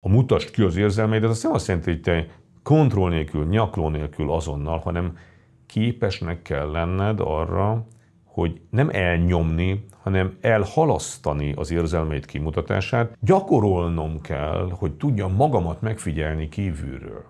A mutasd ki az érzelmeidet, az nem azt jelenti, hogy te kontroll nélkül, nyakló nélkül azonnal, hanem képesnek kell lenned arra, hogy nem elnyomni, hanem elhalasztani az érzelmeid kimutatását. Gyakorolnom kell, hogy tudjam magamat megfigyelni kívülről.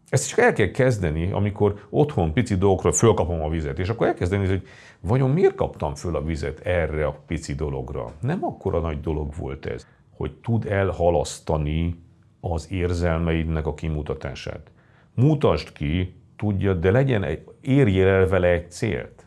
Ezt csak el kell kezdeni, amikor otthon pici dolgokra fölkapom a vizet, és akkor elkezdeni, hogy vajon miért kaptam föl a vizet erre a pici dologra? Nem akkora nagy dolog volt ez, hogy tud elhalasztani az érzelmeidnek a kimutatását. Mutasd ki, tudjad, de érjél el vele egy célt.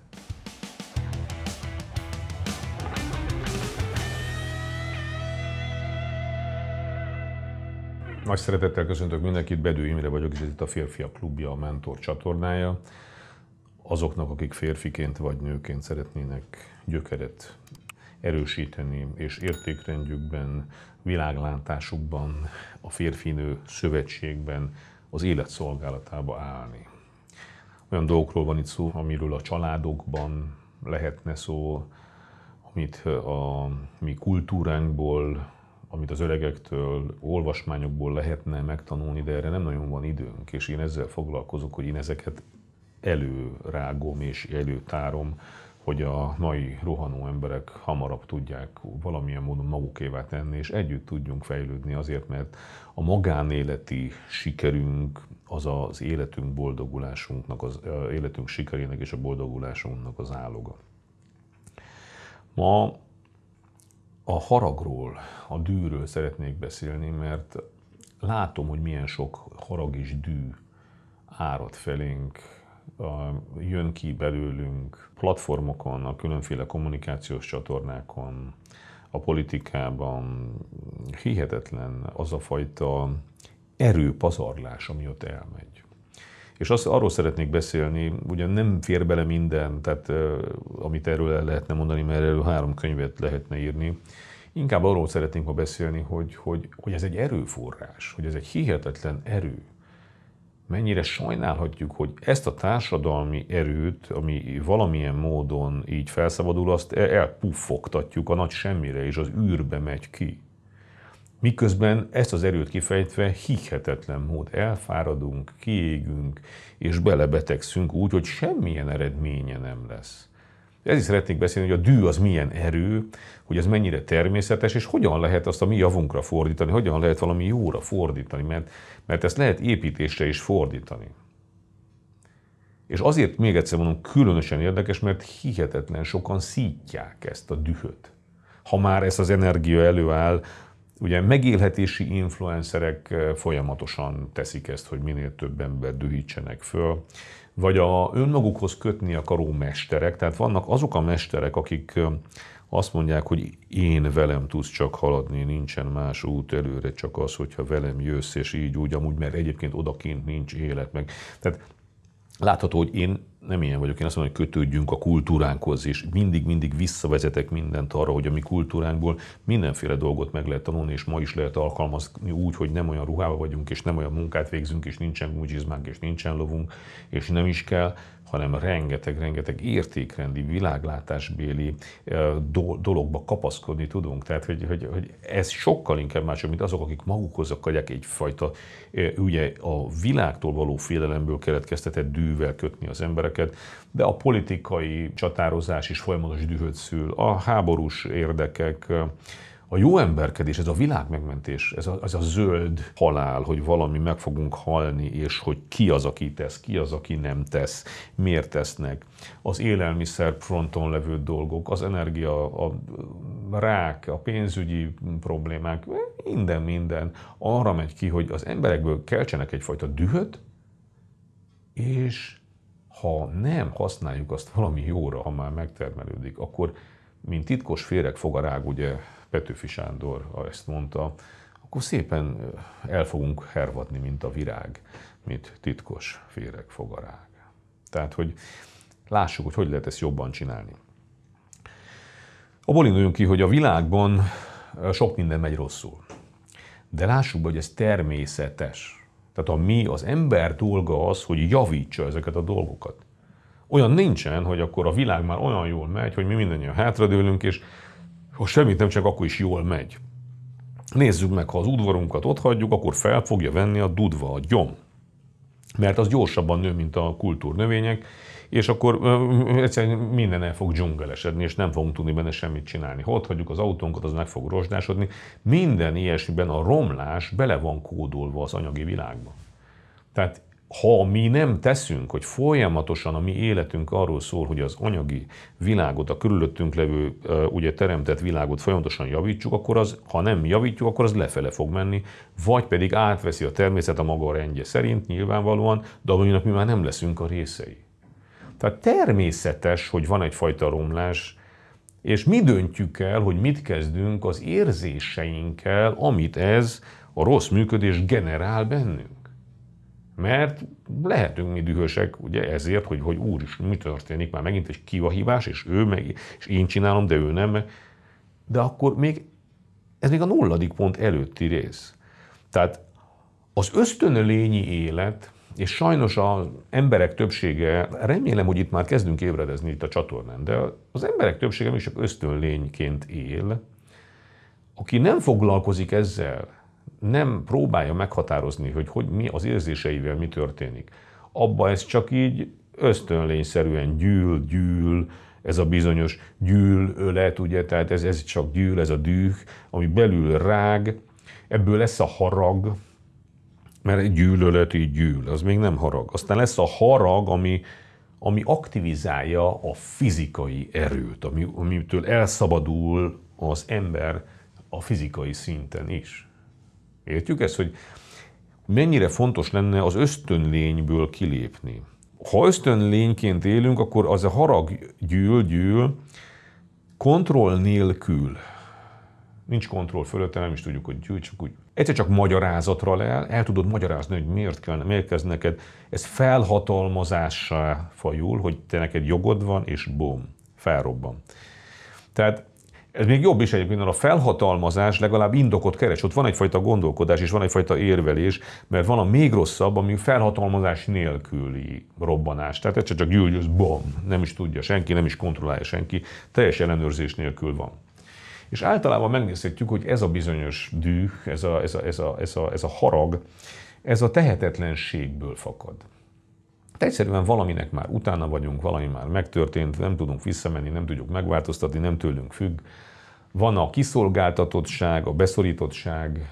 Nagy szeretettel köszöntök mindenkit, Bedő Imre vagyok, és ez itt a Férfiak Klubja, a Mentor csatornája. Azoknak, akik férfiként vagy nőként szeretnének gyökeret erősíteni, és értékrendjükben, világlátásukban, a férfi-nő szövetségben az élet szolgálatába állni. Olyan dolgokról van itt szó, amiről a családokban lehetne szó, amit a mi kultúránkból, amit az öregektől, olvasmányokból lehetne megtanulni, de erre nem nagyon van időnk, és én ezzel foglalkozok, hogy én ezeket előrágom és előtárom, hogy a mai rohanó emberek hamarabb tudják valamilyen módon magukévá tenni, és együtt tudjunk fejlődni azért, mert a magánéleti sikerünk az az életünk boldogulásunknak, az életünk sikerének és a boldogulásunknak az áloga. Ma a haragról, a dűről szeretnék beszélni, mert látom, hogy milyen sok harag és dű árad felénk, jön ki belőlünk platformokon, a különféle kommunikációs csatornákon, a politikában. Hihetetlen az a fajta erőpazarlás, ami ott elmegy. És arról szeretnék beszélni, ugyan nem fér bele minden, tehát amit erről el lehetne mondani, mert erről 3 könyvet lehetne írni. Inkább arról szeretnénk ma beszélni, hogy ez egy erőforrás, hogy ez egy hihetetlen erő. Mennyire sajnálhatjuk, hogy ezt a társadalmi erőt, ami valamilyen módon így felszabadul, azt elpuffogtatjuk a nagy semmire, és az űrbe megy ki. Miközben ezt az erőt kifejtve hihetetlen mód elfáradunk, kiégünk, és belebetegszünk úgy, hogy semmilyen eredménye nem lesz. Ezért szeretnék beszélni, hogy a dű az milyen erő, hogy ez mennyire természetes, és hogyan lehet azt a mi javunkra fordítani, hogyan lehet valami jóra fordítani, mert ezt lehet építésre is fordítani. És azért még egyszer mondom, különösen érdekes, mert hihetetlen sokan szítják ezt a dühöt. Ha már ez az energia előáll, ugye megélhetési influencerek folyamatosan teszik ezt, hogy minél több ember dühítsenek föl, vagy önmagukhoz kötni akaró mesterek, tehát vannak azok a mesterek, akik azt mondják, hogy én velem tudsz csak haladni, nincsen más út előre, csak az, hogyha velem jössz, és így úgy, amúgy, mert egyébként odakint nincs élet meg. Tehát látható, hogy én nem ilyen vagyok, én azt mondom, hogy kötődjünk a kultúránkhoz, és mindig visszavezetek mindent arra, hogy a mi kultúránkból mindenféle dolgot meg lehet tanulni, és ma is lehet alkalmazni úgy, hogy nem olyan ruhában vagyunk, és nem olyan munkát végzünk, és nincsen gucsizmánk, és nincsen lovunk, és nem is kell, hanem rengeteg értékrendi, világlátásbéli dologba kapaszkodni tudunk. Tehát, hogy ez sokkal inkább mások, mint azok, akik magukhoz akarják egyfajta, ugye a világtól való félelemből keletkeztetett dűvel kötni az embereket, de a politikai csatározás is folyamatos dühöt szül, a háborús érdekek, a jó emberkedés, ez a világ megmentés, ez a zöld halál, hogy valami meg fogunk halni, és hogy ki az, aki tesz, ki az, aki nem tesz, miért tesznek. Az élelmiszer fronton levő dolgok, az energia, a rák, a pénzügyi problémák, minden arra megy ki, hogy az emberekből keltsenek egyfajta dühöt, és ha nem használjuk azt valami jóra, ha már megtermelődik, akkor mint titkos féreg fog a rág, ugye Petőfi Sándor ezt mondta, akkor szépen el fogunk hervadni, mint a virág, mint titkos féreg fog a rág. Tehát, hogy lássuk, hogy lehet ezt jobban csinálni. Abból induljunk ki, hogy a világban sok minden megy rosszul. De lássuk be, hogy ez természetes. Tehát az ember dolga az, hogy javítsa ezeket a dolgokat. Olyan nincsen, hogy akkor a világ már olyan jól megy, hogy mi mindannyian hátradőlünk, és ha semmit nem, csak akkor is jól megy. Nézzük meg, ha az udvarunkat ott hagyjuk, akkor fel fogja venni a dudva, a gyom. Mert az gyorsabban nő, mint a kultúrnövények, és akkor egyszerűen minden el fog dzsungelesedni, és nem fogunk tudni benne semmit csinálni. Ha ott hagyjuk az autónkat, az meg fog rozsdásodni. Minden ilyesmiben a romlás bele van kódolva az anyagi világba. Tehát ha mi nem teszünk, hogy folyamatosan a mi életünk arról szól, hogy az anyagi világot, a körülöttünk levő ugye teremtett világot folyamatosan javítsuk, akkor az, ha nem javítjuk, akkor az lefele fog menni, vagy pedig átveszi a természet a maga rendje szerint nyilvánvalóan, de aminek mi már nem leszünk a részei. Tehát természetes, hogy van egyfajta romlás, és mi döntjük el, hogy mit kezdünk az érzéseinkkel, amit ez a rossz működés generál bennünk. Mert lehetünk mi dühösek, ugye ezért, hogy úristen, mi történik, már megint egy kivahívás, és ő meg, és én csinálom, de ő nem. De akkor ez még a 0. pont előtti rész. Tehát az ösztönlényi élet, és sajnos az emberek többsége, remélem, hogy itt már kezdünk ébredezni itt a csatornán, de az emberek többsége még csak ösztönlényként él, aki nem foglalkozik ezzel, nem próbálja meghatározni, hogy mi az érzéseivel mi történik. Abba ez csak így ösztönlényszerűen gyűl, ez a bizonyos gyűlölet, ugye, tehát ez csak gyűl, ez a düh, ami belül rág, ebből lesz a harag, mert egy gyűlölet így gyűl, az még nem harag. Aztán lesz a harag, ami aktivizálja a fizikai erőt, amitől elszabadul az ember a fizikai szinten is. Értjük ezt, hogy mennyire fontos lenne az ösztönlényből kilépni. Ha ösztönlényként élünk, akkor az a harag gyűl, kontroll nélkül. Nincs kontroll fölötte, nem is tudjuk, hogy gyűl, csak úgy. Egyszer csak magyarázatra el tudod magyarázni, hogy miért kezd neked. Ez felhatalmazássá fajul, hogy te neked jogod van, és bum, felrobban. Tehát ez még jobb is egyébként, a felhatalmazás legalább indokot keres. Ott van egyfajta gondolkodás, és van egyfajta érvelés, mert van a még rosszabb, ami felhatalmazás nélküli robbanás. Tehát egyszer csak gyűljöz, bom, nem is tudja senki, nem is kontrollálja senki, teljes ellenőrzés nélkül van. És általában megnézhetjük, hogy ez a bizonyos düh, ez a harag, ez a tehetetlenségből fakad. Egyszerűen valaminek már utána vagyunk, valami már megtörtént, nem tudunk visszamenni, nem tudjuk megváltoztatni, nem tőlünk függ. Van a kiszolgáltatottság, a beszorítottság,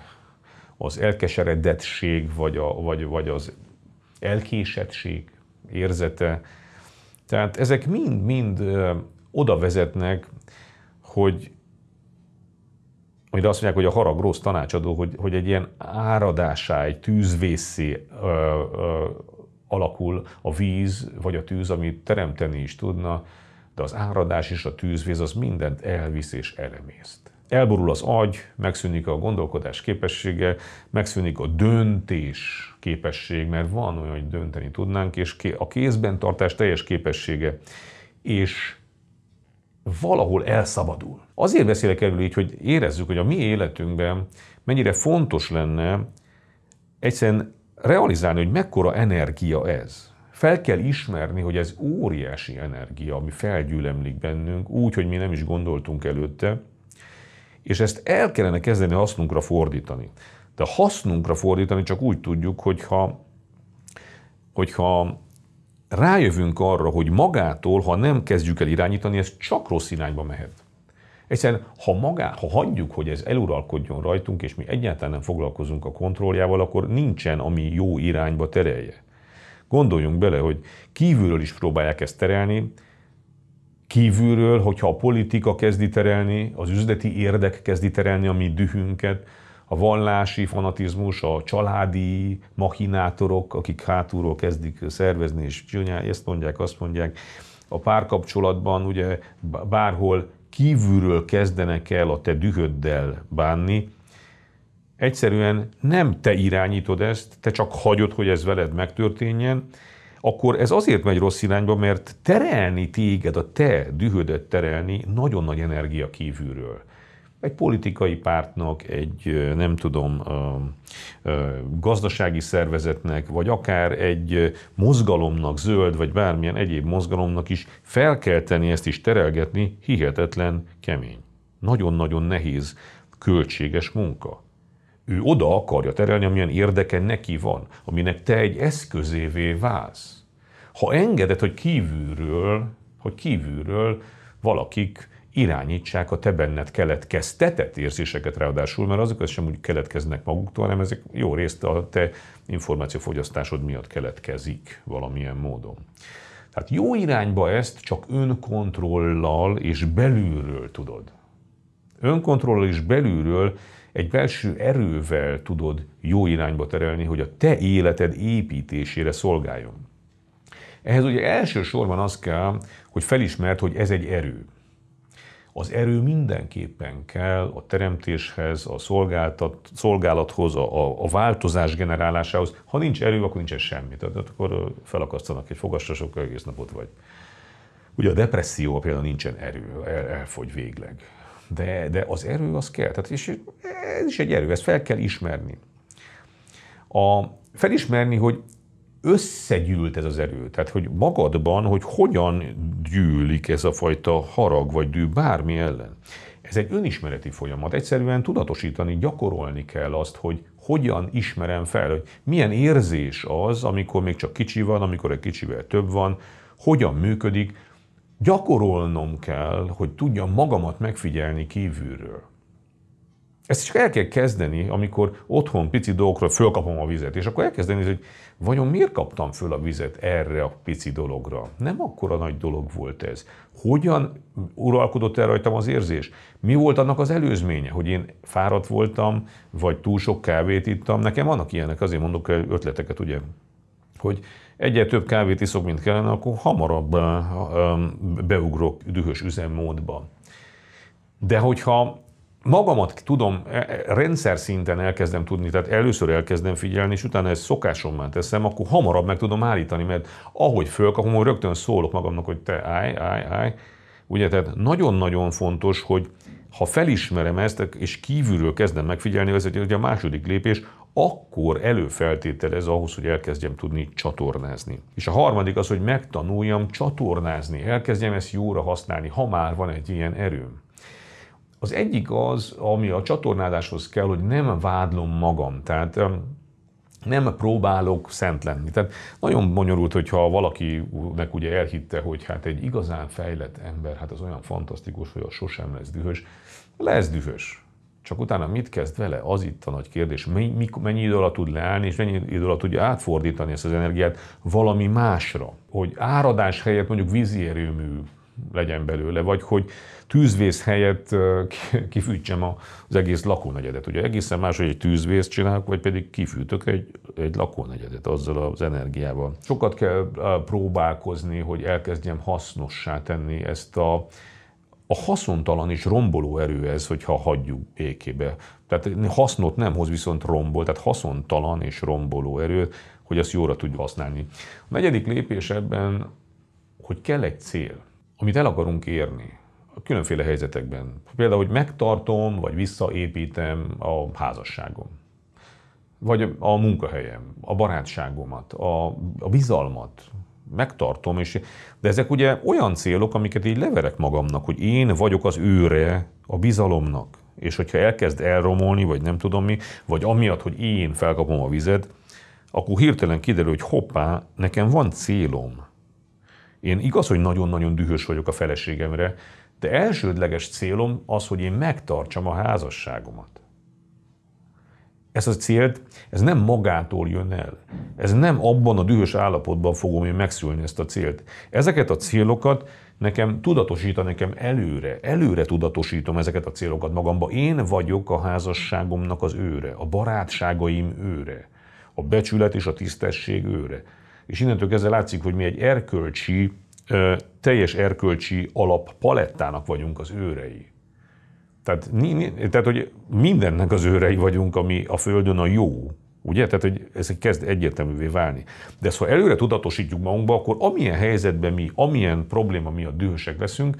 az elkeseredettség, vagy az elkésettség érzete. Tehát ezek mind oda vezetnek, hogy amire azt mondják, hogy a harag rossz tanácsadó, hogy egy ilyen áradásá, egy tűzvészé alakul a víz vagy a tűz, amit teremteni is tudna, de az áradás és a tűzvész az mindent elvisz és elemészt. Elborul az agy, megszűnik a gondolkodás képessége, megszűnik a döntés képesség, mert van olyan, hogy dönteni tudnánk, és a kézben tartás teljes képessége, és valahol elszabadul. Azért beszélek erről így, hogy érezzük, hogy a mi életünkben mennyire fontos lenne egyszerűen realizálni, hogy mekkora energia ez. Fel kell ismerni, hogy ez óriási energia, ami felgyűlemlik bennünk, úgy, hogy mi nem is gondoltunk előtte, és ezt el kellene kezdeni hasznunkra fordítani. De hasznunkra fordítani csak úgy tudjuk, hogyha rájövünk arra, hogy magától, ha nem kezdjük el irányítani, ez csak rossz irányba mehet. Egyszerűen, ha hagyjuk, hogy ez eluralkodjon rajtunk, és mi egyáltalán nem foglalkozunk a kontrolljával, akkor nincsen, ami jó irányba terelje. Gondoljunk bele, hogy kívülről is próbálják ezt terelni, kívülről, hogyha a politika kezdi terelni, az üzleti érdek kezdi terelni a mi dühünket, a vallási fanatizmus, a családi machinátorok, akik hátulról kezdik szervezni, és ezt mondják, azt mondják, a párkapcsolatban ugye bárhol kívülről kezdenek el a te dühöddel bánni, egyszerűen nem te irányítod ezt, te csak hagyod, hogy ez veled megtörténjen, akkor ez azért megy rossz irányba, mert terelni téged, a te dühödet terelni nagyon nagy energia kívülről. Egy politikai pártnak, egy nem tudom, gazdasági szervezetnek, vagy akár egy mozgalomnak, zöld, vagy bármilyen egyéb mozgalomnak is fel kell tenni ezt is terelgetni, hihetetlen kemény. Nagyon-nagyon nehéz, költséges munka. Ő oda akarja terelni, amilyen érdeke neki van, aminek te egy eszközévé válsz. Ha engeded, hogy kívülről valakik irányítsák a te benned keletkeztetett érzéseket ráadásul, mert azok sem úgy keletkeznek maguktól, hanem ezek jó részt a te információfogyasztásod miatt keletkezik valamilyen módon. Tehát jó irányba ezt csak önkontrollal és belülről tudod. Önkontrollal és belülről egy belső erővel tudod jó irányba terelni, hogy a te életed építésére szolgáljon. Ehhez ugye elsősorban az kell, hogy felismerd, hogy ez egy erő. Az erő mindenképpen kell a teremtéshez, a szolgálathoz, a változás generálásához. Ha nincs erő, akkor nincsen semmi. Tehát akkor felakasztanak egy fogasra, sokkal egész napot vagy. Ugye a depresszió például nincsen erő, elfogy végleg. De az erő az kell. Tehát és ez is egy erő, ezt fel kell ismerni. Felismerni, hogy összegyűlt ez az erő, tehát hogy magadban, hogy hogyan gyűlik ez a fajta harag vagy dű bármi ellen. Ez egy önismereti folyamat. Egyszerűen tudatosítani, gyakorolni kell azt, hogy hogyan ismerem fel, hogy milyen érzés az, amikor még csak kicsi van, amikor egy kicsivel több van, hogyan működik. Gyakorolnom kell, hogy tudjam magamat megfigyelni kívülről. Ezt csak el kell kezdeni, amikor otthon pici dolgokra fölkapom a vizet, és akkor elkezdeni, hogy vajon miért kaptam föl a vizet erre a pici dologra? Nem akkora nagy dolog volt ez. Hogyan uralkodott el rajtam az érzés? Mi volt annak az előzménye, hogy én fáradt voltam, vagy túl sok kávét ittam? Nekem vannak ilyenek, azért mondok ötleteket, ugye, hogy egyre több kávét iszok, mint kellene, akkor hamarabb beugrok dühös üzemmódba. De hogyha magamat tudom, rendszer szinten elkezdem tudni, tehát először elkezdem figyelni, és utána ezt szokásommá teszem, akkor hamarabb meg tudom állítani, mert ahogy fölkapom, hogy rögtön szólok magamnak, hogy te állj. Ugye, tehát nagyon-nagyon fontos, hogy ha felismerem ezt, és kívülről kezdem megfigyelni, ez ugye a második lépés, akkor előfeltételez ahhoz, hogy elkezdjem tudni csatornázni. És a harmadik az, hogy megtanuljam csatornázni, elkezdjem ezt jóra használni, ha már van egy ilyen erőm. Az egyik az, ami a csatornázáshoz kell, hogy nem vádlom magam, tehát nem próbálok szent lenni. Tehát nagyon bonyolult, hogyha valakinek ugye elhitte, hogy hát egy igazán fejlett ember, hát az olyan fantasztikus, hogy az sosem lesz dühös. Lesz dühös. Csak utána mit kezd vele? Az itt a nagy kérdés. Mennyi idő alatt tud leállni, és mennyi idő alatt tudja átfordítani ezt az energiát valami másra. Hogy áradás helyett mondjuk vízi erőmű legyen belőle, vagy hogy tűzvész helyett kifűtsem az egész lakónegyedet. Ugye egészen más, hogy egy tűzvészt csinálok, vagy pedig kifűtök egy lakónegyedet azzal az energiával. Sokat kell próbálkozni, hogy elkezdjem hasznossá tenni ezt a haszontalan és romboló erő ez, hogyha hagyjuk békébe. Tehát hasznot nem hoz, viszont rombol, tehát haszontalan és romboló erő, hogy azt jóra tudjuk használni. A negyedik lépés ebben, hogy kell egy cél, amit el akarunk érni a különféle helyzetekben. Például, hogy megtartom, vagy visszaépítem a házasságom, vagy a munkahelyem, a barátságomat, a bizalmat, megtartom, de ezek ugye olyan célok, amiket így leverek magamnak, hogy én vagyok az őre a bizalomnak. És hogyha elkezd elromolni, vagy nem tudom mi, vagy amiatt, hogy én felkapom a vizet, akkor hirtelen kiderül, hogy hoppá, nekem van célom. Én igaz, hogy nagyon-nagyon dühös vagyok a feleségemre, de elsődleges célom az, hogy én megtartsam a házasságomat. Ez a célt, ez nem magától jön el. Ez nem abban a dühös állapotban fogom én megszülni ezt a célt. Ezeket a célokat nekem tudatosítani, nekem előre tudatosítom ezeket a célokat magamba. Én vagyok a házasságomnak az őre, a barátságaim őre, a becsület és a tisztesség őre. És innentől kezdve látszik, hogy mi egy teljes erkölcsi alappalettának vagyunk az őrei. Tehát, hogy mindennek az őrei vagyunk, ami a Földön a jó. Ugye? Tehát, hogy ez kezd egyértelművé válni. De ezt, ha előre tudatosítjuk magunkba, akkor amilyen helyzetben mi, amilyen probléma miatt dühösek leszünk,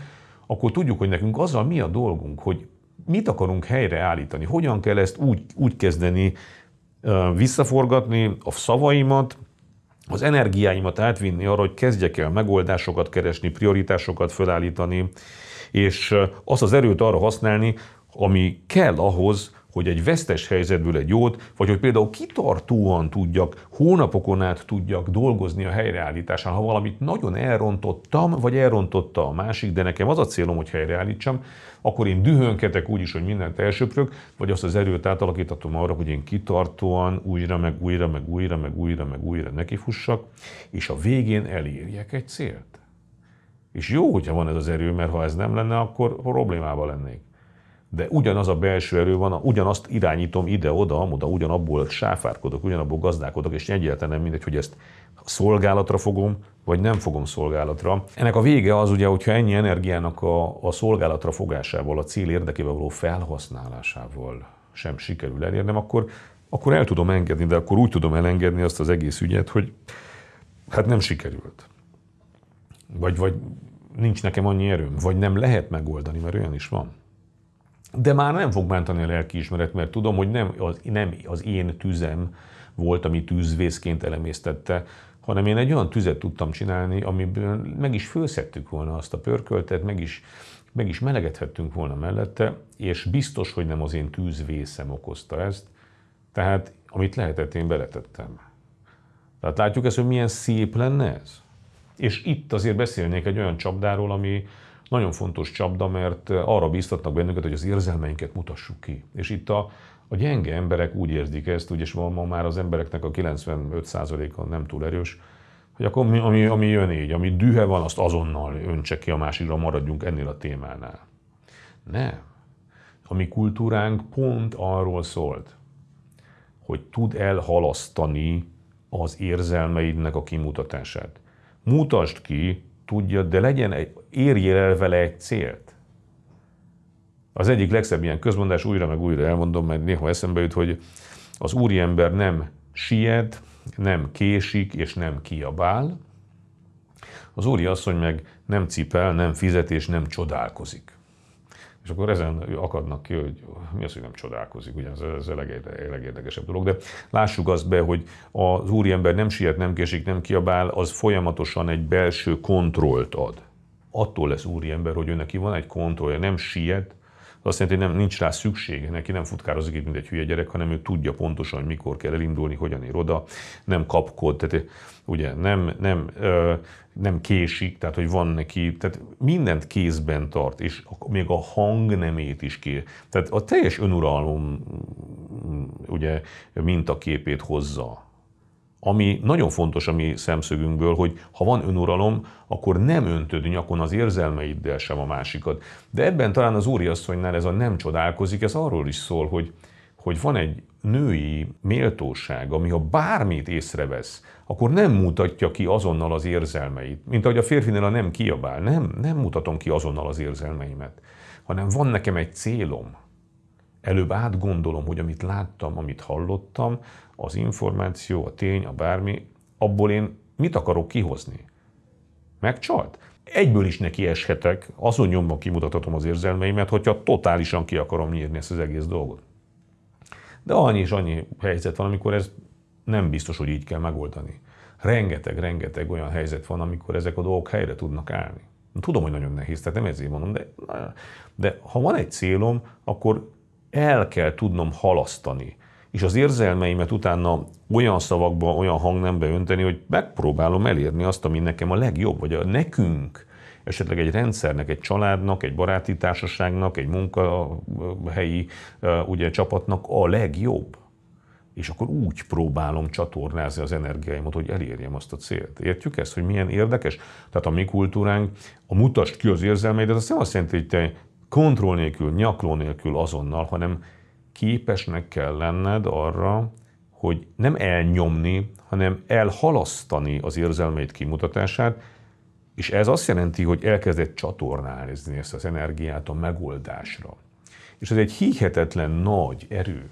akkor tudjuk, hogy nekünk azzal mi a dolgunk, hogy mit akarunk helyreállítani, hogyan kell ezt úgy kezdeni visszaforgatni a szavaimat, az energiáimat átvinni arra, hogy kezdjek el megoldásokat keresni, prioritásokat felállítani, és azt az erőt arra használni, ami kell ahhoz, hogy egy vesztes helyzetből egy jót, vagy hogy például kitartóan tudjak, hónapokon át tudjak dolgozni a helyreállításán, ha valamit nagyon elrontottam, vagy elrontotta a másik, de nekem az a célom, hogy helyreállítsam, akkor én dühönketek úgyis, hogy mindent elsöprök, vagy azt az erőt átalakítatom arra, hogy én kitartóan újra, meg újra, meg újra, meg újra, meg újra nekifussak, és a végén elérjek egy célt. És jó, hogyha van ez az erő, mert ha ez nem lenne, akkor problémában lennék. De ugyanaz a belső erő van, ugyanazt irányítom ide-oda, ugyanabból sáfárkodok, ugyanabból gazdálkodok, és egyáltalán nem mindegy, hogy ezt szolgálatra fogom, vagy nem fogom szolgálatra. Ennek a vége az ugye, hogyha ennyi energiának a szolgálatra fogásával, a cél érdekében való felhasználásával sem sikerül elérnem, akkor el tudom engedni, de akkor úgy tudom elengedni azt az egész ügyet, hogy hát nem sikerült. Vagy nincs nekem annyi erőm, vagy nem lehet megoldani, mert olyan is van. De már nem fog bántani a lelkiismeret, mert tudom, hogy nem az én tüzem volt, ami tűzvészként elemésztette, hanem én egy olyan tüzet tudtam csinálni, amiből meg is fölszedtük volna azt a pörköltet, meg is melegedhettünk volna mellette, és biztos, hogy nem az én tűzvészem okozta ezt, tehát amit lehetett, én beletettem. Tehát látjuk ezt, hogy milyen szép lenne ez? És itt azért beszélnék egy olyan csapdáról, ami nagyon fontos csapda, mert arra bíztatnak bennünket, hogy az érzelmeinket mutassuk ki. És itt a gyenge emberek úgy érzik ezt, és ma már az embereknek a 95%-a nem túl erős, hogy akkor ami jön így, ami dühe van, azt azonnal öntse ki a másikra, maradjunk ennél a témánál. Nem. A mi kultúránk pont arról szólt, hogy tud elhalasztani az érzelmeidnek a kimutatását. Mutasd ki, tudjad, de érjél el vele egy célt. Az egyik legszebb ilyen közmondás, újra meg újra elmondom, mert néha eszembe jut, hogy az úriember nem siet, nem késik és nem kiabál. Az úriasszony meg nem cipel, nem fizet és nem csodálkozik. És akkor ezen akadnak ki, hogy mi az, hogy nem csodálkozik, ugye ez a legérdekesebb dolog. De lássuk azt be, hogy az úriember nem siet, nem késik, nem kiabál, az folyamatosan egy belső kontrollt ad. Attól lesz úriember, hogy ő neki van egy kontrollja, nem siet, az azt jelenti, hogy nincs rá szüksége, neki nem futkározik itt, mint egy hülye gyerek, hanem ő tudja pontosan, hogy mikor kell elindulni, hogyan ér oda, nem kapkod, tehát ugye nem késik, tehát hogy van neki, tehát mindent kézben tart, és még a hangnemét is kér. Tehát a teljes önuralom ugye mintaképét hozza. Ami nagyon fontos a mi szemszögünkből, hogy ha van önuralom, akkor nem öntöd nyakon az érzelmeiddel sem a másikat. De ebben talán az úriasszonynál ez a nem csodálkozik, ez arról is szól, hogy van egy női méltóság, ami ha bármit észrevesz, akkor nem mutatja ki azonnal az érzelmeit. Mint ahogy a férfinél a nem kiabál, nem mutatom ki azonnal az érzelmeimet, hanem van nekem egy célom. Előbb átgondolom, hogy amit láttam, amit hallottam, az információ, a tény, a bármi, abból én mit akarok kihozni? Megcsalt? Egyből is neki eshetek, azon nyomban kimutathatom az érzelmeimet, hogyha totálisan ki akarom nyírni ezt az egész dolgot. De annyi és annyi helyzet van, amikor ez nem biztos, hogy így kell megoldani. Rengeteg olyan helyzet van, amikor ezek a dolgok helyre tudnak állni. Tudom, hogy nagyon nehéz, tehát nem ezért mondom, de ha van egy célom, akkor el kell tudnom halasztani. És az érzelmeimet utána olyan szavakba, olyan hangnembe önteni, hogy megpróbálom elérni azt, ami nekem a legjobb, vagy a nekünk, esetleg egy rendszernek, egy családnak, egy baráti társaságnak, egy munkahelyi ugye, csapatnak a legjobb. És akkor úgy próbálom csatornázni az energiáimat, hogy elérjem azt a célt. Értjük ezt, hogy milyen érdekes? Tehát a mi kultúránk, a mutasd ki az érzelmeidet, az nem azt jelenti, hogy te kontroll nélkül, nyakló nélkül azonnal, hanem képesnek kell lenned arra, hogy nem elnyomni, hanem elhalasztani az érzelmeid kimutatását, és ez azt jelenti, hogy elkezded csatornázni ezt az energiát a megoldásra. És ez egy hihetetlen nagy erő,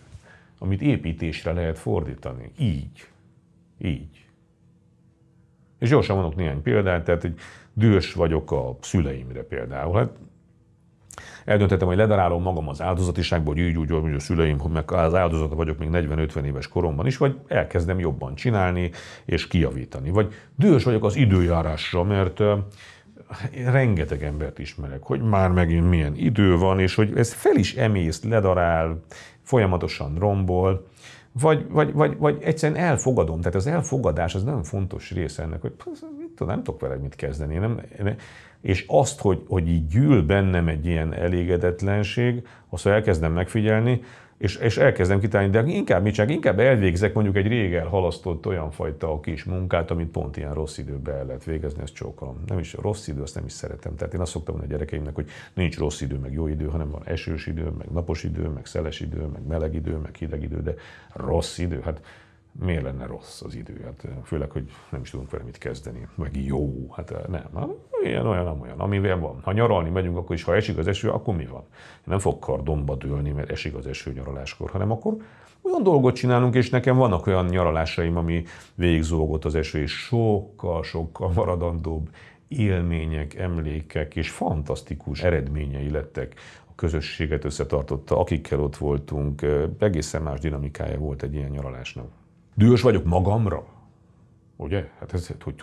amit építésre lehet fordítani. Így. És gyorsan mondok néhány példát, tehát egy dühös vagyok a szüleimre például. Hát eldöntöttem, hogy ledarálom magam az áldozatiságból, hogy úgy, hogy a szüleim, meg az áldozata vagyok még 40-50 éves koromban is, vagy elkezdem jobban csinálni és kijavítani. Vagy dühös vagyok az időjárásra, mert rengeteg embert ismerek, hogy már megint milyen idő van, és hogy ez fel is emészt, ledarál, folyamatosan rombol, vagy egyszerűen elfogadom. Tehát az elfogadás az nagyon fontos része ennek, hogy nem tudok vele mit kezdeni. És azt, hogy így gyűl bennem egy ilyen elégedetlenség, azt elkezdem megfigyelni, és elkezdem kitálni, de inkább elvégzek mondjuk egy rég elhalasztott olyan fajta kis munkát, amit pont ilyen rossz időben el lehet végezni, ezt csókolom. Nem is rossz idő, azt nem is szeretem. Tehát én azt szoktam mondani a gyerekeimnek, hogy nincs rossz idő, meg jó idő, hanem van esős idő, meg napos idő, meg szeles idő, meg meleg idő, meg hideg idő, de rossz idő, hát miért lenne rossz az idő? Hát főleg, hogy nem is tudunk vele mit kezdeni. Meg jó, hát nem. Ilyen, olyan, amivel van. Ha nyaralni megyünk, akkor is, ha esik az eső, akkor mi van? Nem fog kardomba dőlni, mert esik az eső nyaraláskor, hanem akkor olyan dolgot csinálunk, és nekem vannak olyan nyaralásaim, ami végigzógott az eső, és sokkal maradandóbb élmények, emlékek és fantasztikus eredményei lettek. A közösséget összetartotta, akikkel ott voltunk, egészen más dinamikája volt egy ilyen nyaralásnak. Dühös vagyok magamra? Ugye? Hát ez, hogy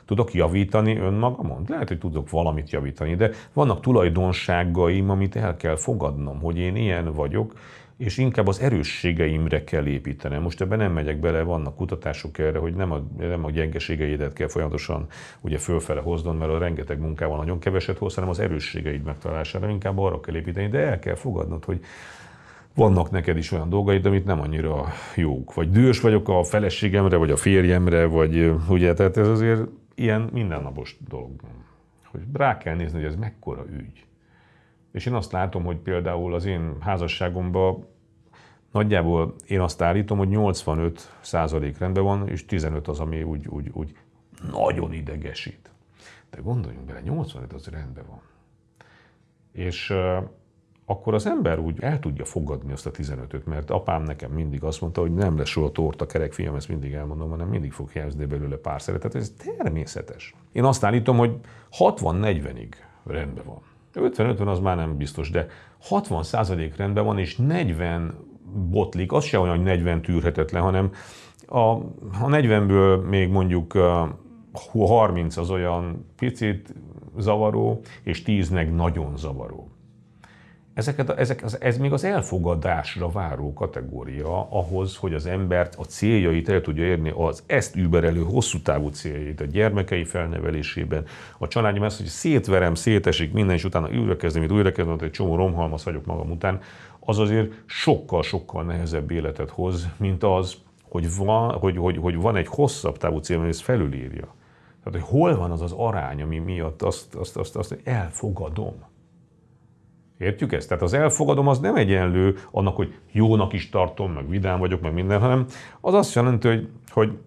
tudok javítani önmagamon? Lehet, hogy tudok valamit javítani, de vannak tulajdonságaim, amit el kell fogadnom, hogy én ilyen vagyok, és inkább az erősségeimre kell építenem. Most ebben nem megyek bele, vannak kutatások erre, hogy nem a gyengeségeidet kell folyamatosan ugye fölfele hoznod, mert a rengeteg munkával nagyon keveset hoz, hanem az erősségeid megtalálására inkább arra kell építeni, de el kell fogadnod, hogy vannak neked is olyan dolgaid, amit nem annyira jók. Vagy dühös vagyok a feleségemre, vagy a férjemre, vagy ugye, tehát ez azért ilyen mindennapos dolog. Hogy rá kell nézni, hogy ez mekkora ügy. És én azt látom, hogy például az én házasságomban nagyjából én azt állítom, hogy 85% rendben van, és 15 az, ami úgy nagyon idegesít. De gondoljunk bele, 85 az rendben van. És akkor az ember úgy el tudja fogadni azt a 15-öt, mert apám nekem mindig azt mondta, hogy nem lesz soha torta kerek, fiam, ezt mindig elmondom, hanem mindig fog hiányozni belőle pár szeretet. Ez természetes. Én azt állítom, hogy 60-40-ig rendben van. 50-50 az már nem biztos, de 60% rendben van, és 40 botlik, az se olyan, hogy 40 tűrhetetlen, hanem a 40-ből még mondjuk 30 az olyan picit zavaró, és 10 meg nagyon zavaró. Ez még az elfogadásra váró kategória ahhoz, hogy az embert a céljait el tudja érni, az ezt überelő hosszú távú céljait, a gyermekei felnevelésében, a családjában, hogy szétverem, szétesik minden, és utána újra kezdem, egy csomó romhalmaz vagyok magam után, az azért sokkal nehezebb életet hoz, mint az, hogy van egy hosszabb távú cél, ami ezt felülírja. Tehát, hogy hol van az az arány, ami miatt azt elfogadom. Értjük ezt? Tehát az elfogadom az nem egyenlő annak, hogy jónak is tartom, meg vidám vagyok, meg minden, hanem az azt jelenti, hogy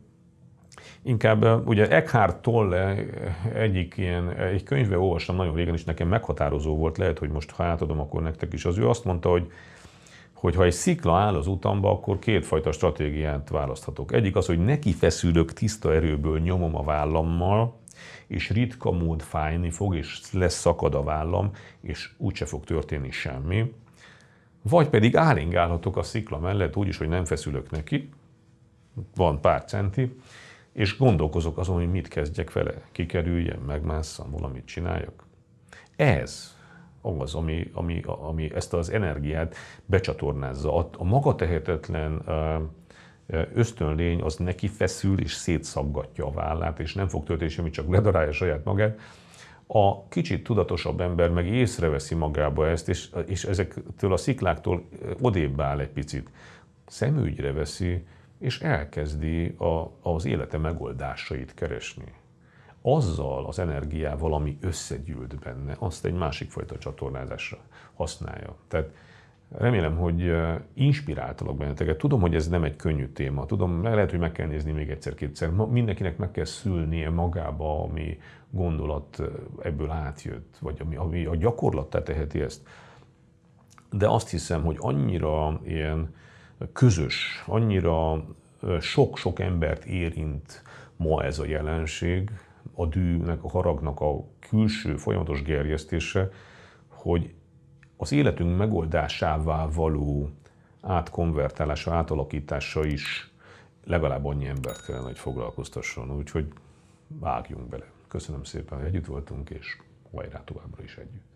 inkább ugye Eckhart Tolle egy könyvbe olvastam nagyon régen, és nekem meghatározó volt, lehet, hogy most ha átadom, akkor nektek is. Az ő azt mondta, hogy ha egy szikla áll az utamba, akkor kétfajta stratégiát választhatok. Egyik az, hogy neki feszülök tiszta erőből, nyomom a vállammal, és ritka mód fájni fog, és lesz szakad a vállam, és úgyse fog történni semmi. Vagy pedig állingálhatok a szikla mellett úgyis, hogy nem feszülök neki, van pár centi, és gondolkozok azon, hogy mit kezdjek vele, kikerüljem, megmásszam, valamit csináljak. Ez az, ami ezt az energiát becsatornázza. A magatehetetlen ösztönlény az neki feszül és szétszaggatja a vállát, és nem fog történni semmi, csak ledarálja saját magát. A kicsit tudatosabb ember meg észreveszi magába ezt, és ezektől a szikláktól odébb áll egy picit. Szemügyre veszi, és elkezdi az élete megoldásait keresni. Azzal az energiával, ami összegyűlt benne, azt egy másik fajta csatornázásra használja. Tehát remélem, hogy inspiráltalak benneteket. Tudom, hogy ez nem egy könnyű téma. Tudom, lehet, hogy meg kell nézni még egyszer-kétszer. Mindenkinek meg kell szülnie magába, ami gondolat ebből átjött, vagy ami a gyakorlattá teheti ezt. De azt hiszem, hogy annyira ilyen közös, annyira sok-sok embert érint ma ez a jelenség, a dűnek, a haragnak a külső folyamatos gerjesztése, hogy az életünk megoldásává való átkonvertálása, átalakítása is legalább annyi embert kellene, hogy foglalkoztasson. Úgyhogy vágjunk bele. Köszönöm szépen, hogy együtt voltunk, és hajrá továbbra is együtt.